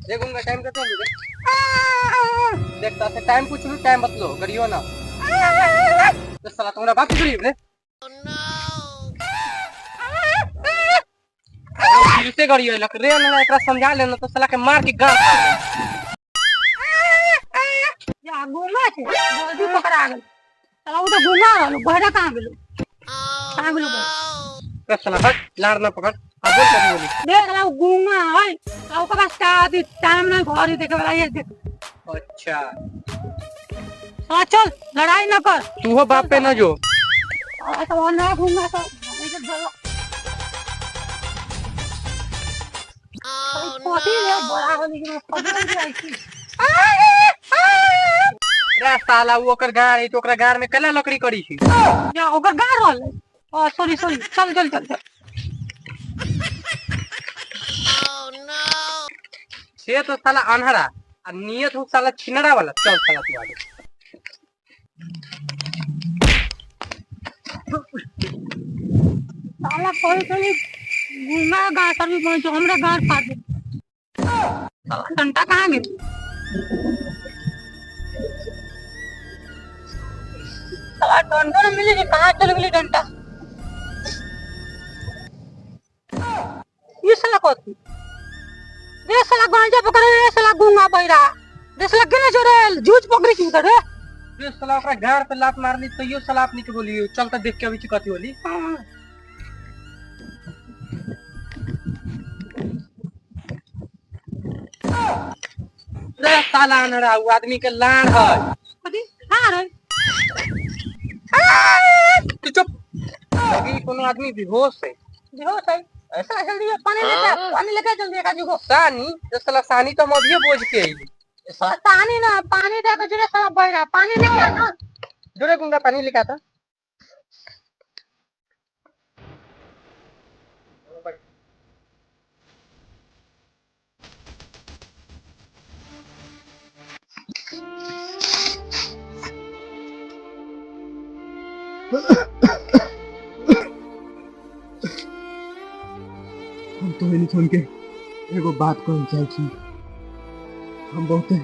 देखूंगा टाइम कितना हो देखता है टाइम पूछ लूं टाइम बतलो करियो ना तो साला तुम्हारा बाप की गरीब रे फिर से करियो लक रे ना एकरा समझा लेना तो साला के मार के गांड फाड़ या गुंगा छे जल्दी पकड़ा गेल साला वो तो गुंगा रहलो बहरा कहां गेलो दे साला हट लाड़ ना पकड़ अब बोल कर बोली देख ला गुंगा है आ ओकर पास का आदि टाइम ना घरी देखे वाला ये देख अच्छा साला चल लड़ाई ना कर तू हो बाप पे ना जो तो वो ना गुंगा तो इधर चलो पोती रे बड़ा होली के पकड़ के आई थी रे साला वो ओकर गाड़ तो ओकरा गाड़ में कला लकड़ी करी छी या ओकर गाड़ रहल ओ सॉरी चल चल चल से तो साला अनहरा और नियत हो साला छिनरा वाला चल साला तू आगे साला कोई गुंगा गाड़ कर भी जो हमरा गाड़ फाड़ दे साला डंडा कहां गेल साला डंडा न मिले कहां चल गेली डंडा ये साला कोती रे साला गांजा पकड़ रे साला गुंगा बहिरा रे साला केने जोरेल जूझ पकड़ी की उधर रे रे साला ओकरा गाड़ पे लात मारली तो यो साला अपनी के बोली चलता देख के अभी कथी होली रे साला अनहरा वो आदमी के लान है कथी हां रे तू चुप लगी कोनो आदमी बेहोश है बेहोश है ऐसा जल्दी पानी लेके जल्दी का जुगो सानी तो साला सानी तो हम अभी बोझ के आइली साला पानी ना पानी दे के जोरे साला बहिरा पानी ले आ जोरे गुंगा पानी लेके आता हम तो नहीं सुन के एगो बात कहल चाहे छी हम बहुते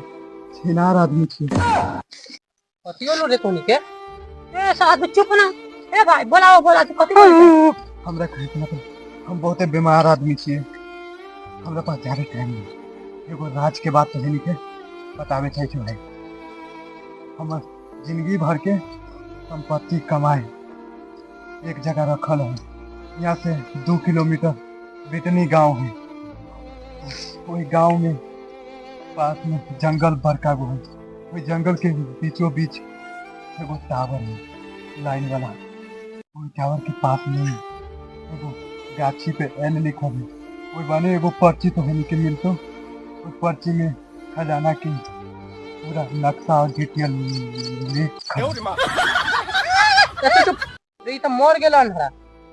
छेनार आदमी छी कथियो लो रे तोनी के ए साला चुप ना ए भाई बोला तू कथी बोल हमरा कहे के मतलब हम बहुते बीमार आदमी छी हमरा पास ज्यादा टाइम नहीं एगो राज के बात तो है नहीं के बतावे चाहे छी भाई हम जिंदगी भर के संपत्ति कमाए एक जगह रखल है यहाँ से 2 किलोमीटर बिटनी गांव है वही गांव में पास में जंगल बड़का गो है वही जंगल के बीचों बीच एगो टावर है लाइन वाला वही टावर के पास में एगो गाछी पे एल लिखल है वही बने एगो पर्ची तो है के मिलतो उस पर्ची में खजाना की पूरा नक्शा और डिटेल लिखल ये तो मर गेल अनहरा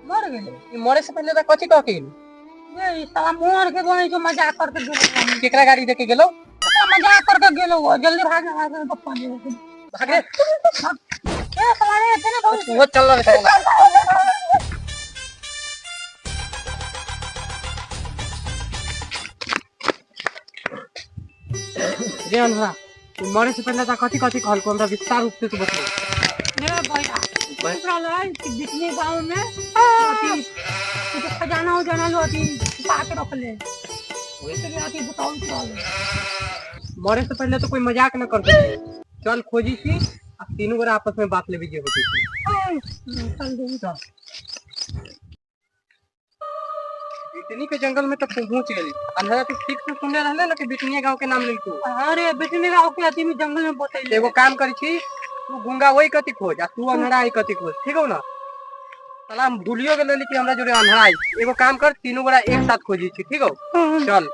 मर गेले ये मरे से पहले तो कथी कह के ये साला मोर के बोले जो मजाक करके गेलो केकरा गाड़ी देके गेलो मजाक करके गेलो जल्दी भाग पप्पा जी भागे ए साला रे इतने बहुत वो चल रहा है रे अनहरा तू मरे से पहले तो कथी कहल को हमरा विस्तार रूप से तू बता मेरा भैया कोई प्रॉब्लम दिखने गांव में अति तो खजाना हो जाना लो अति छुपा के रख ले वही तो अति बताओ प्रॉब्लम मरे से पहले तो कोई मजाक न करते चल खोजी सी अब तीनों गोरा आपस में बात ले भी होती थी चल दे चल बिटनी के जंगल में तो पहुंच गई अंधेरा तो ठीक से सुनने रहले ना कि बिटनिया गांव के नाम ले तू अरे बिटनी गांव के अति में जंगल में बतैले एगो काम करी छी तू गुंगा वही कति खोज आ तू अंधेरा आई कति खोज ठीक हो ना सलाम भूलियो गेल कि हमरा जोरे अंधेरा आई एगो काम कर तीनों गोरा एक साथ खोजी छी ठीक हो चल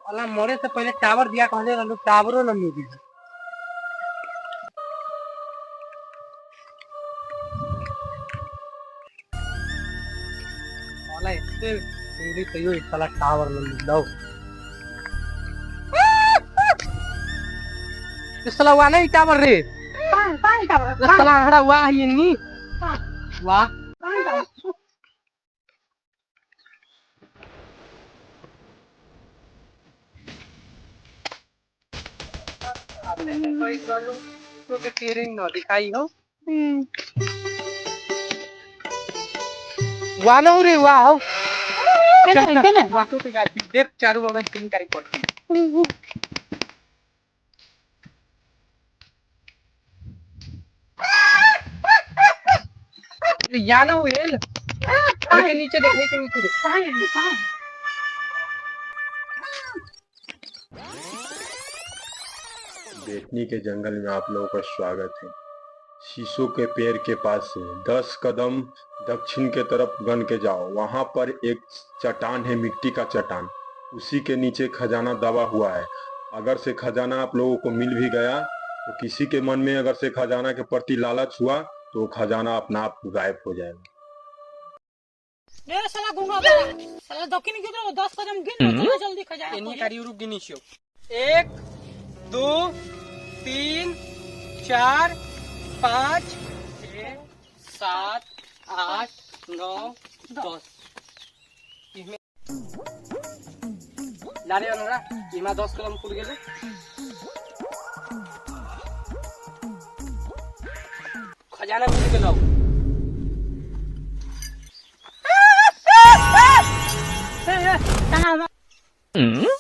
अला मरे से पहले टावर दिया कहले रहलो टावरो न मिली साला इससे हिंदी तो यो साला टावर लो इस साला वाला ही टावर रे पानी का इस साला हड़ा वाह ये नहीं वाह पानी का कोई करो तो के टीयरिंग न दिखाई हो वाह ना रे वाह केने वाह तो गाड़ी देख चारू बगल तीन गाड़ी पड़ या ना वेल के नीचे देखने के नीचे देख पानी पानी बेटनी के जंगल में आप लोगों का स्वागत है। शीशों के पेड़ के पास से 10 कदम दक्षिण के तरफ गन के जाओ। वहां पर एक चट्टान है, मिट्टी का चट्टान, उसी के नीचे खजाना दबा हुआ है। अगर से खजाना आप लोगों को मिल भी गया तो किसी के मन में अगर से खजाना के प्रति लालच हुआ तो वो खजाना अपना आप गायब हो जाएगा। ये साला गुंगा बड़ा साला दक्षिण की तरफ 10 कदम गिन लो जल्दी खजाना इन्हीं गाड़ी रुक गिनी छो 1 2 3 4 5 6 7 8 9 10 इसमें लारे अनुरा इमा 10 कदम पुर गेले खजाना मिल गेलो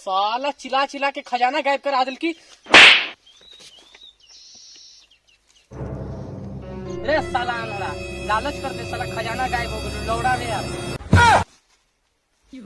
साला चिल्ला चिल्ला के खजाना गायब कर आदिल की रे साला अनहरा लालच कर दे साला खजाना गायब हो गेलो लौड़ा रे यार